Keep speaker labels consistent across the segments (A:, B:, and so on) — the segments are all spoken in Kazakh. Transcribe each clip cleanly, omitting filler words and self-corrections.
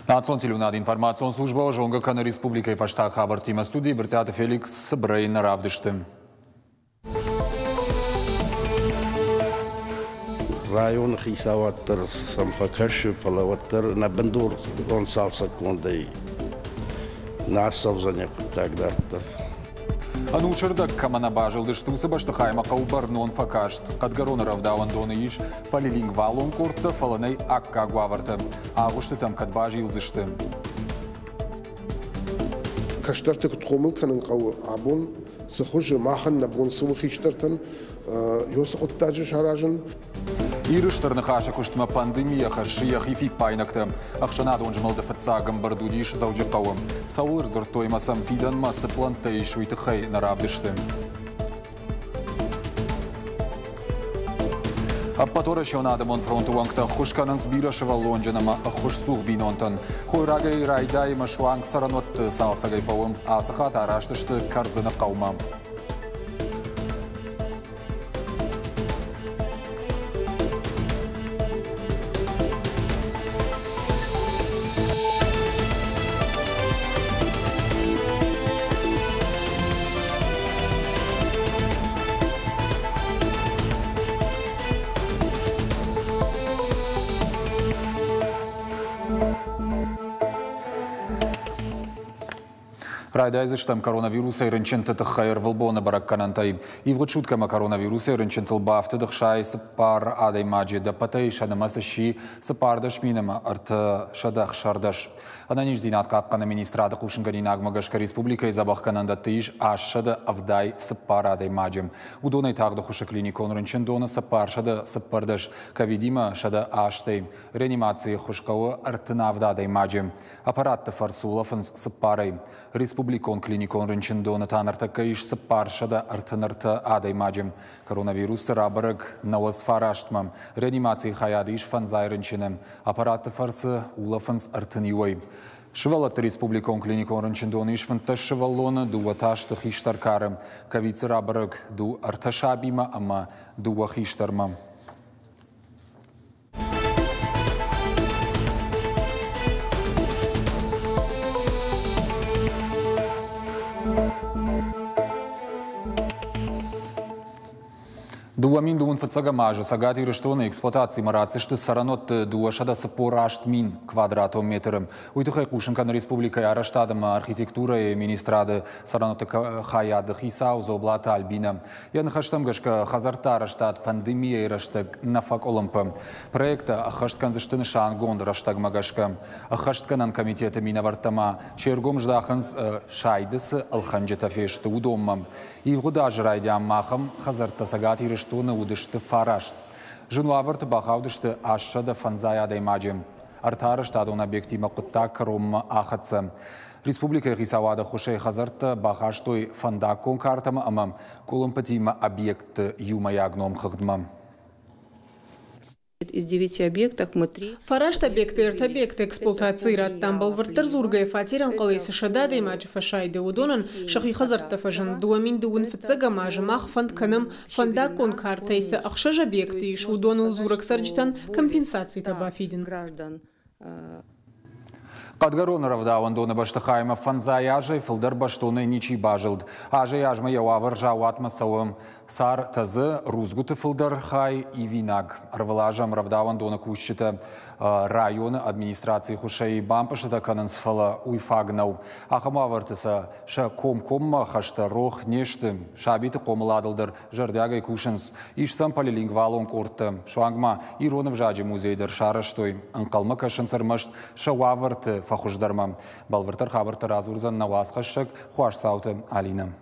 A: Naționalna informațion slujba jonga kana Respublikai fashtak habartima studii Berteate Felix Brain ravdishtim.
B: Rayon Khisawatar Samfakash Palawatar na Bendur on salsa kondei Nasovzanya Tagdartar.
A: Анушерда камана бажылды штусы баштахайма қаубарнон факашт. Қадгарон равдауан доны иш полилингвалон куртты фаланай акка гуаварты. Ағышты там кадбажи илзышты.
C: Каштарты күтқомыл канын қауы абон сықұжы махан набон сымы хиштартын йосы құттажы шаражын.
A: Ирыштырны хаша куштма пандемия хашия хифи пайнакты. Ақшанады он жмалды фатсагам бардудиш заужы қауым. Саулыр зұртоймасам фидан масы плантай шуйты хай наравдышты. Аппатора шонадымон фронту вангта хушканын сбирашыва лонжанама хуш сух бинонтан. Хойрагай райдай машуанг саранот салсагай фауым. Асахат араштышты карзыны қаумам. Райдайзыштам коронавируса и рынчынты хайыр вылбоны баракканантай. Ивгучуткама коронавируса и рынчынтыл бафты дықшай сыппар адай маджи да патай шадымасы ши сыпардаш минама арты шадах шардаш. Ананиш зинат капкана министрады кушынганин агмагашка республика и забахкананда тыш ашшады авдай сыппар адай маджим. Удонай тағды хуша клиникон рынчын доны сыппар шады сыппардаш. Кавидима шады аштай. Реанимации хушкауы артына авдадай маджим. Аппаратты фарсулафын сыппарай. Республикон клиникон рынчындоны таныртакка иш сыппаршада артынырты адай маджим. Коронавирус рабырык науыз фараштмам. Реанимации хаяды иш фанзай рынчыным. Аппараты фарсы улафынс артыньой. Шывалаты республикон клиникон рынчындоны иш фанташ шывалоны дуаташты хиштаркарым. Кавицы рабырык ду арташабима, ама дуа хиштармам. Дуамин дуун фацага мажа, сагати рештоны эксплуатации марацишты саранот дуашада сапорашт мин квадратом метром. Уйтыхай кушынкан республика араштадам архитектура и министрады саранот хаяды хисау зоблата альбина. Я нахаштам гашка хазарта араштад пандемия и раштаг нафак олымпы. Проекта ахашткан заштыны шангон раштаг магашка. Ахаштканан комитета минавартама. Шергом ждаханс шайдысы алханджета фешты удоммам. И в гуда жрайдям махам хазарта сагати рештоны удышты фарашт. Жынуавырты бахаудышты ашшада фанзаядай маджим. Артарыштадон объектима кутта кромма ахатсы. Республика Хисавада хушей хазарта бахаштой фандакон картама амам. Колумпатима объект юмаягном хагдмам.
D: Из 9 объектов мы 3.
E: Фарашт объекты эрт эксплуатации раттан балвыртыр зургай фатиран қалайсы шадады мачы фашайды удонын шахи хазарта фажан дуамин дуын фыцага мажы мах фанд каным фандакон картайсы ақшаж объекты иш удоныл зурак сарджитан компенсации табафидин.
D: Граждан.
A: Қадгарон равдауан доны баштахайма фанзай ажай фылдар баштоны ничи бажылд. Ажай ажма яуавар жауатма сауым. Сар тазы рузгуты фылдар хай и винаг. Арвалажам равдауан доны кушчита районы администрации хушай бампашыта канансфала уйфагнау. Ахамавартыса ша ком-комма хашта рох нештым. Шабиты комыладылдар жардягай кушынс. Иш сам полилингвалон куртым. Шуангма иронов жаджи музейдер шараштой. Анкалма кашынсармашт шауаварты фахуждармам. Балвартар хабарта разурзан наваз хашшак хуаш сауты алина.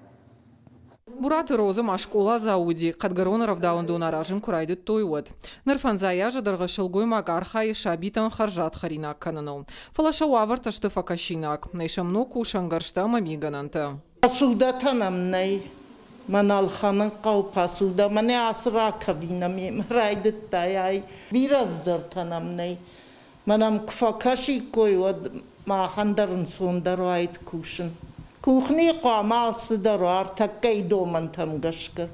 F: Бураты розы машкола зауди, қадгарон равдауынду наражын курайды тойуад. Нырфанзая жадырға шылгой магархай шабитан харжат харинак кананыл. Фалаша уаварташты факашинак, найшамну кушангаршта мамигананты.
G: Пасулда танамнай, маналханын қау пасулда, мане асыра кавинам, райды таяй, бираздар танамнай. Манам кфакаши койуад, махандарын сондару айт кушын. Кухни қамалсыдар артаккай доман тамгашка.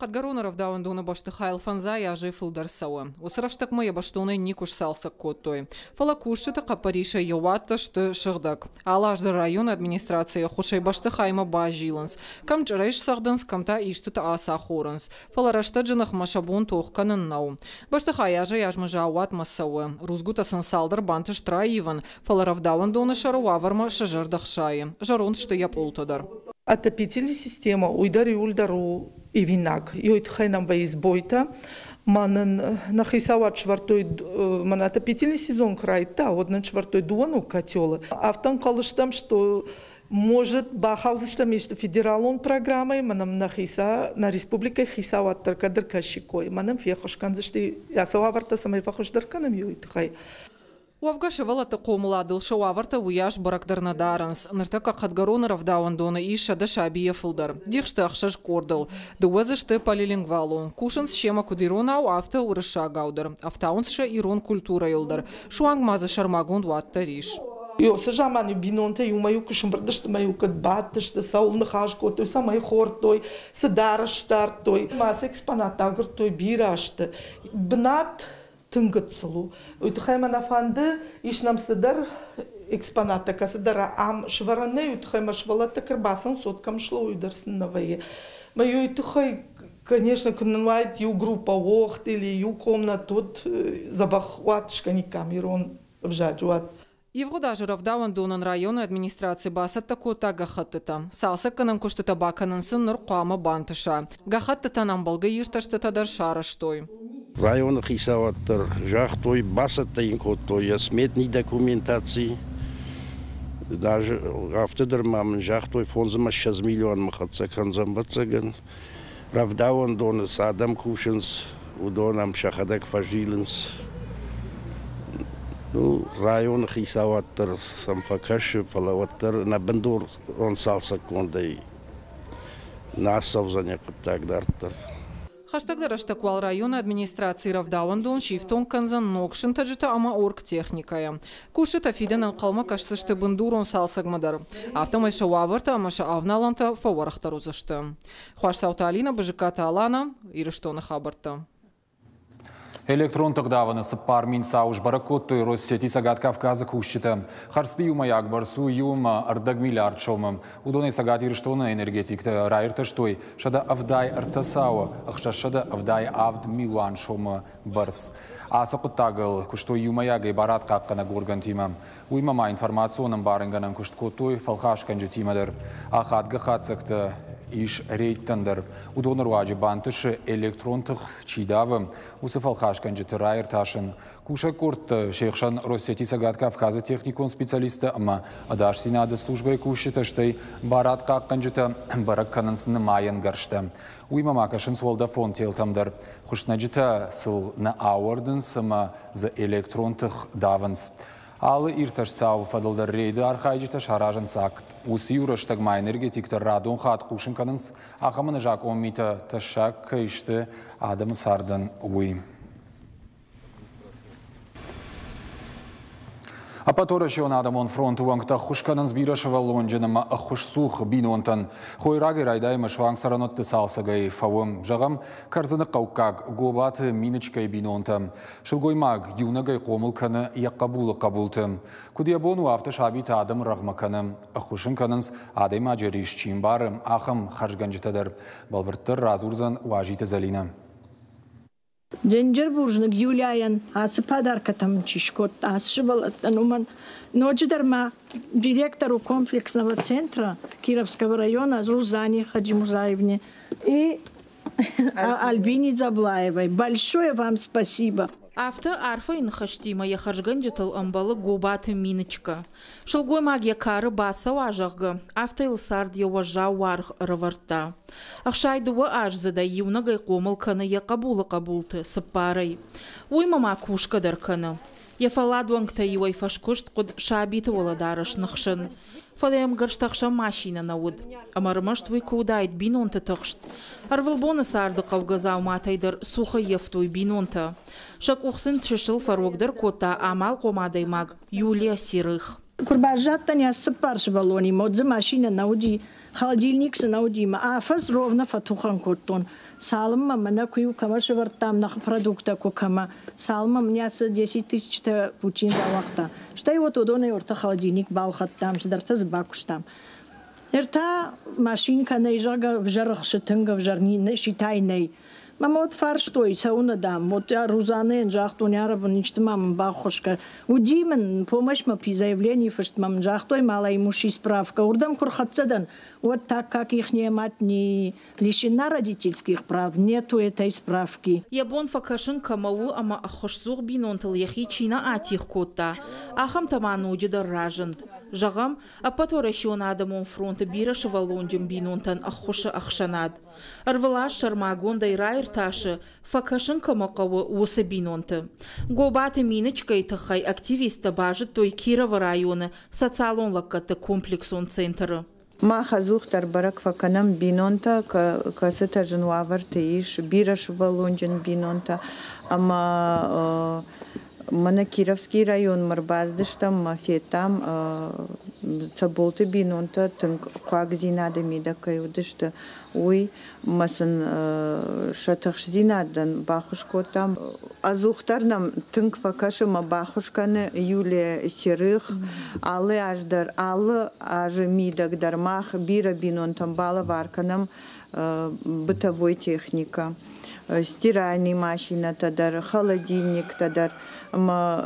F: Кадгаронаров даундуны баштыхайл фанза яжи фулдарсауы. Усыраштак мая баштуны никуш салса коттой. Фалакушчыты капариша йоватташты шыгдак. Алажды район администрация хушай баштыхайма бажиланс. Кам чарайш сағданс, камта иштыты аса хоранс. Фаларашта джынах машабун тоққанын нау. Баштыхай яжи яжмыжа ауат масауы. Рузгута сансалдар бантыш траиван. Фаларав даундуны шаруаварма шажардахшайы. Жарун шты яполтадар.
G: Отопительная система уйдари ульдару и винак. Йойт хайнам избойта. Манан нахисават швартой ман отопительный сезон крайта, вот на швартой дуану котелы. А в том калыштам, что может бахаузыштам есть федералон программой, манам нахиса на республике хисават таркадыр кашикой. Манам фехошканзышты ясаварта самай фахошдарканам йойт хай.
F: Уавгаша валата қомыладыл шауаварта уяш баракдарна даранс. Ныртака Кадгаронаров дауандоны иша да шабия фылдар. Дихшты ақшаш кордыл. Дуазышты полилингвалу. Кушанс шема кудиронау авта урыша гаудар. Автаунсша ирон культура йылдар. Шуанг маза шармагунд ватта риш.
G: Йосы жаманы бинонта юмаю кышымбырдышты маю кадбаттышты, саулны хашкотой, самай хортой, сыдарыштартой. Мас экспонатагыртой бирашты. Бнат тынгыцылу. Уйтхайман афанды ишнамсыдар экспоната касыдара ам швараны уйтхайма швалата кырбасын соткам шло уйдарсын навае. Мою уйтхай, конечно, кнывает ю группа охт или ю комнат тут забахватышка никамирон вжаджуат.
F: Евгодажыров дауандунын районы администрации басатта кота гахаттыта. Салсакканын куштыта баканынсын ныр қуамы бантыша. Гахаттытанан балгы ишташтытадар шарыштой.
B: Районы хисаваттыр, жахтой, басаттайын коттой, сметный документации. Даже автодыр мамын жахтой фонзыма 6 миллион махатса канзам бацаган. Равдауан доны садам кушанс, удонам шахадак фажиланс. Ну, районы хисаваттыр, самфакаши, палаваттыр, на бендур он салса кондей. Насов за некотагдартыр.
F: Хаштагдар аштаквал района администрации Равдауандон шифтон канзан нокшин таджита ама оргтехникая. Кушыта фиденен қалма кашсышты бындурон салсагмадар. Автомай шауаварта амаша авналанта фаварахтар узышты. Хуаш Сауталина, Бажиката Алана, Ирыштона Хабарта.
A: Электронтық даванысы пармин сауш баракоттой Россети сагат Кавказа кушчита. Харсты юма як барсу юма ардаг миллиард шомым. Удоны сагат ирштона энергетикта райрташтой. Шада авдай артасауа, ахшашада авдай авд милуан шомы барс. Аса құттағыл күштой юма яг ибарат қаққана горган тима. Уймама информационным барынганан күшткоттой фалхашкан жетимадыр. Ахатға қатсықты иш рейттандыр. Удоныр ваджи бантышы электронтық чидавы. Усы фалхашкан жеті райрташын. Куша корт шейхшан Россети сагат Кавказа техникон специалисты, ама адаштинады службай кушеташтай барат қаққан жеті барак канансыны майын гаршты. Уймама кашын суалда фон телтамдар. Хушна жеті сыл на ауардын сыма за электронтық даванс. Алы ирташ сау фадылдар рейді архайжыта шаражын сақт. Усы юраштагма энергетикті радон хат кушын канынс, ақамыны жак омита ташак кайшты адамы сардын уй. Апатора шеон адамон фронту вангта хушканын збирашыва лонжынама хушсух бинонтан. Хойраги райдайма шванг саранотты салсагай фавым. Жағам карзыны қаукак гобаты минычкай бинонтам. Шылгоймаг юнагай қомылканы яққабулы қабултым. Кудиябону авты шабита адам рағмаканым. Хушын канынс адайма жериш чимбарым ахым харжганжытадар. Балвырттыр разурзан важиты залина.
H: Денджер буржник Юлиян, асы подарка там чишкот, асы балатан ночдарма директору комплексного центра Кировского района Рузане Хаджимузаевне и Альбине Заблаевой. Большое вам спасибо.
D: Авто арфа инхаштима яхаржганжитал амбалы губаты миночка. Шылгой магия кары баса важагы. Авто илсард яважа варх рыварта. Ахшайдуы ажзада юнагай комылканы яқабулы қабулты сыппарай. Уймама кушка дарканы. Яфаладуангта юай фашкушт құд шабиты оладарыш нықшын. Фалаям гарштақша машина науд. Амармашт вой кудайт бинонты тықшт. Арвылбоны сарды қавгазау матайдар суха ефтуй бинонты. Шак ухсын тшышыл фарогдар кота амал комадай маг Юлия Сирых.
H: Курбажаттан я сыпарш балони, модзы машина науди, холодильник науди, а фас ровно фатухан коттон. салыма мына кую кама шывырттам нах продукта кукама. Салыма мняса 10 тысяч пучин да вақта. Штай вот удоны орта холодильник балхаттам, ждарта збакуштам. Ерта машинка наижага в жарах шитынга в жарни шитайней. Мама вот фарш той сауна дам, вот я рузаны жахтуняра ничтмам бахушка. Удимен помощь ма при заявлении фаштмам жахтой мала имущий справка. Урдам курхатцадан. Вот так как их немат не лишена родительских прав, нету этой справки.
D: Ябон факашин камау ама ахошзуг бинонтал яхи чина атих кота. Ахам таману джидар ражанд. Жагам апаторашион адамон фронта бираш валондим бинонтан ахоша ахшанад. Арвалаш шармагон дайрайр ташы факашин камакавы усы бинонты. Гобаты миночка и тахай активиста бажит той Кирова районы социалон лаккаты комплексон центры.
I: ما خزوختر برک فکنم بینونتا کاستا جنوار تیش بیرش ولونجن بینونتا اما من کیروسکی رایون مرباز داشتم مافیتام цаболты бинонта тынк қуаг зинады мида кайудышты уй масын шатахш зинадан бахушкотам азухтарнам тынк факашы ма бахушканы юле серых алы аждар алы ажы мидак дармах бира бинонтам бала варканам бытовой техника стиральный машина тадар холодильник тадар ма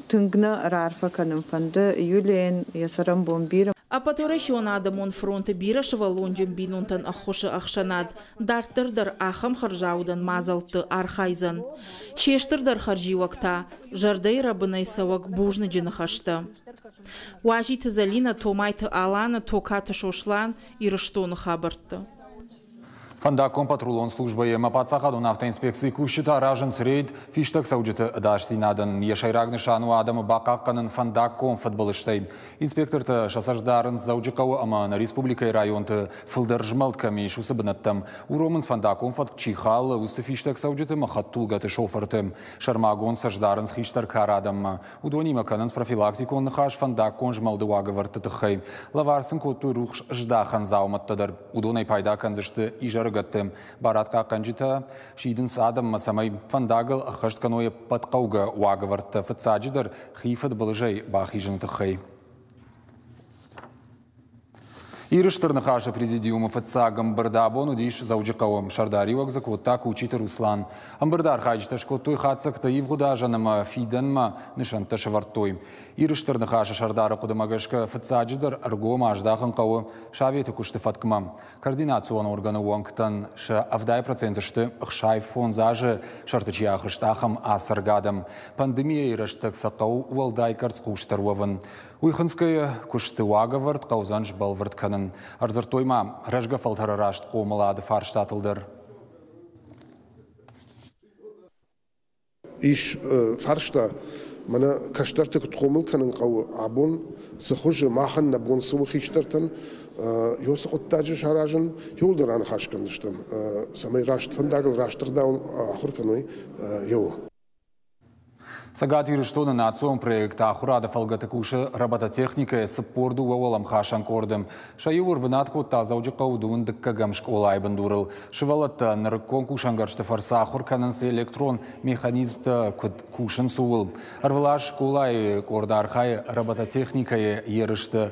I: тынгна рарфаканым фанды юлен ясарам бомбира
D: Апаторашион адамон фронта бираш валонжим бинонтан ахоша ахшанад дартырдар ахам харжаудан мазалты архайзан шештырдар харжи вакта жардай рабынай савак бужны жинахашты Важиты залина томайты алана токаты шошлан ирыштоны хабарты
A: Фандаком патрулон служба ема пацахадон автоинспекции кушита ражен срейд фиштак сауджиты даштинадан ешайрагны шану адамы бақаққанын фандаком футболыштay. Инспекторты шасаждарын заужикауы ама на республикай районты фылдыржмалт камеш усы бінаттам. Уромынс фандаком фат чихалы усы фиштак сауджиты махаттулгаты шофырты. Шармагон саждарын схиштар карадам. Удонима кананс профилактикон нахаш фандакон жмалды уагаварты тыхай. Лаварсын котту рухш ждахан зауматтадар. Удонай пайда канзышты ижар Баратка канжита шидин садам масамай фандагал ахаштканоя подкауга уагаварта фацаджидар хифат балжай бахижин тахай. Ирыштырны хаша президиума ФЦА Гамбардабону диш заужикауам шардариуак заквоттак учитер Руслан. Амбардар хаджита шкоттой хацакта ивгудажанама фиданма нишанта шавартой. Ирыштырны хаша шардары кудамагашка ФЦАджидар аргома аждахан кауы шаветы куштыфаткма. Координационный органы уанктан ша авдай процентышты ахшай фон зажы шартычьях штахам асаргадам. Пандемия ирыштык сақау уалдай карцкуштарваван. Уйханская кушты уагавард каузанж балвард канан. Арзартойма рожга фалтарарашт омалады фарштатылдыр.
C: Иш фаршта мана каштарты кутхомыл канан кау абон схуж махан набон сухиштартан ёс оттажы шаражын юлдаран хашкандыштам. Самай рашт фандагл раштырдаун ахурканой ёо.
A: Сагат ирыштоны национ проекта ахурада фалгаты кушы робототехника сыппорду уолам хашан кордым. Шайы урбанатку тазауджы қаудуын дыкка гамшк олай бандурыл. Шывалатта нарыккон кушангаршты фарса ахур канынсы электрон механизмта кушын суыл. Арвалаш колай корда архай робототехника ерышты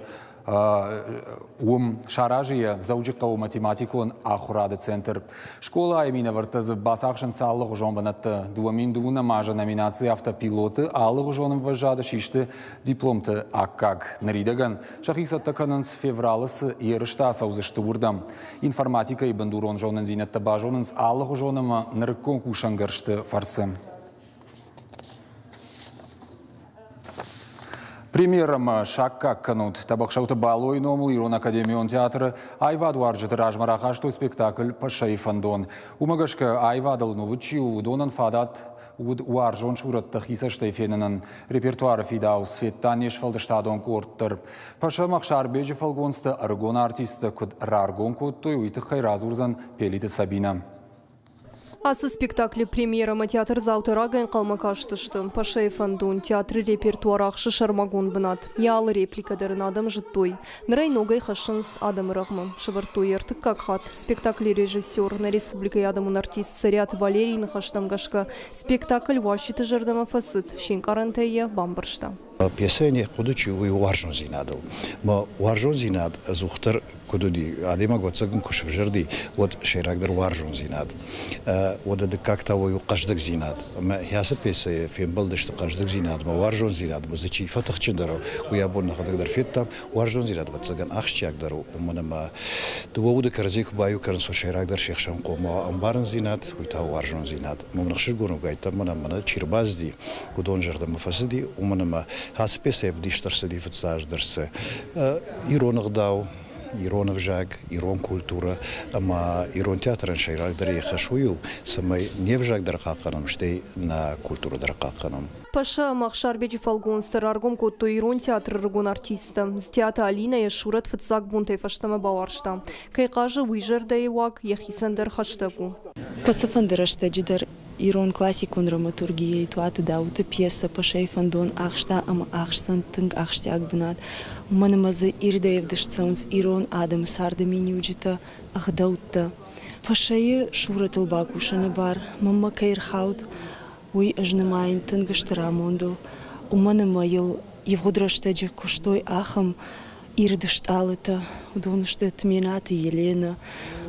A: шаражия заужикау математикон ахурады центр. Школа имена вартазы басахшын саллық жомбанатты. Дуамин дуына мажа номинации автопилоты аллық жоным важады шишты дипломты аккак. Наридаган шахисатта канынс февралысы ерышта саузышты урдам. Информатика и бандурон жонын зинетті бажонынс аллық жонымы нарыккон кушангаршты фарсы. Примером шакка канут табакшауты балой номул Ирон Академион театры Айвад варжыты ражмараха, что спектакль Пашай фандон. Умагашка Айвадал новучи удонан фадат уаржон шуратты хиса штайфенынан репертуары фидау светтанеш фалдыштадон корттыр. Паша мақшар бежі фалгонсты аргон артисты күд раргон коттой уйты хайраз урзан пелиті Сабина.
J: Асы спектаклі премьерама театр заутырагын қалмақаштышты. Пашай фандун театры репертуарах шармагун бынат. Ялы репликадарын адам жыттой. Нырай ногай хашынс адам рахман. Шыбыртой ертік как хат. Спектакль режиссер на республика адамын артист Сарят Валерий нахаштамгашка. Спектакль вашиты жардама фасыт. Шинкарантайя бамбаршта.
K: Пьесение кудучи уй важно зинадал. Ма важно зинад зухтар кудуди. Адема гоцагн кушв жерди. Вот шерагдер важно зинад. Вот это как-то уй каждый зинад. Ма яса пьеса фильм был дешт каждый зинад. Ма важно зинад. Ма зачи фатах чендару. Уй абон нахадагдер фиттам важно зинад. Вот цаган ахчиагдеру. Умана ма дууда карзик баю карнсо шерагдер шехшам кома амбарн зинад. Уй та важно зинад. Ма нахшир гуну гайта мана чирбазди. Кудон жердам фасиди. Умана ма Хаспесев диштерсе дифцаждерсе. Иронг дау, иронг жаг, ирон культура, ама ирон театрын шайрагдер ехашую, самай не в жаг дархаканам, штей на культуру дархаканам.
J: Паша махшар беджи фалгон стараргом котто ирон театр ргон артиста. З театра Алина ешурат фцак бунтей фаштама баваршта. Кай кажа уйжер даевак ехисандер хаштагу.
L: Пасафандерашта джидар ирон классикон драматургия туаты дауты пьеса Пашай фандон ахшта ама ахшсан тынг ахштяг бнат. Манамазы ирдаев дышцаунс ирон адам сардамини уджита ахдаутта. Пашай шурат албакушаны бар. Мамма кайрхаут. Уй ажнамайн тынгаштарамондал. Уманама ел евгодрашта куштой ахам ирдышталыта. Удонышта тменаты Елена,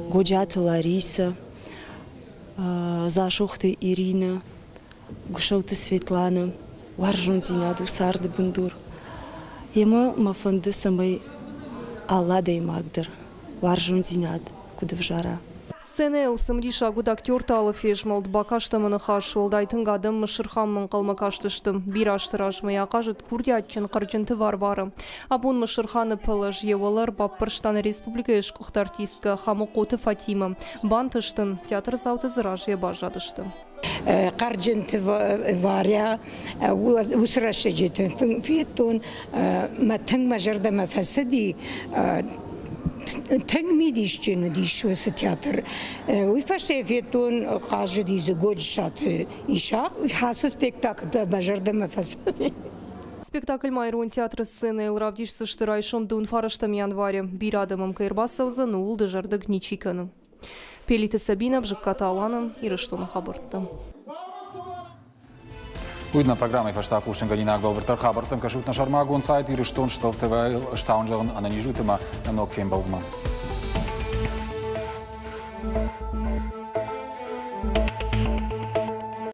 L: годжата Лариса. Зашухты Ирина, Гушауты Светлана, Варжун Зинаду, Сарды Бандур. Ема мафанды самай Аллада и Магдер, Варжун Зинад, Кудавжара.
J: Сцена элсым риша гуд актер талы фешмалд бакаштаманы хашвалдайтын гадым мышырхаммын қалмакаштыштым. Bir аштыражмая кажет курдятчын қаржынты варвары. Абун мышырханы пылыж евалар баппырштан республика ешкухт артистка хамы коты Фатима. Бантыштын театр зауты зыражия бажадышты.
M: Қаржынты варя, усырашты жетін феттон, мәттің мажарда мәфәсіді, Тeng midiscenu disciuese teatr. Ui faște fetun cajă dize godșat ișa, hasa spectacl da bajardama fasadi.
J: Спектакль майрун театр сцены Элравдиш сыштырайшом дун фараштам январе. Bir adamım кайрбасавза нул дежардык ничиканы. Пелита Сабина бжыкката аланым ирыштоны хабыртты.
A: Уйдна программой фаштак ушенганина Галбертар Хабартам кашут на шармагун сайт ирыштон штов ТВ штаунжагын ананижутыма на ног фембалгма.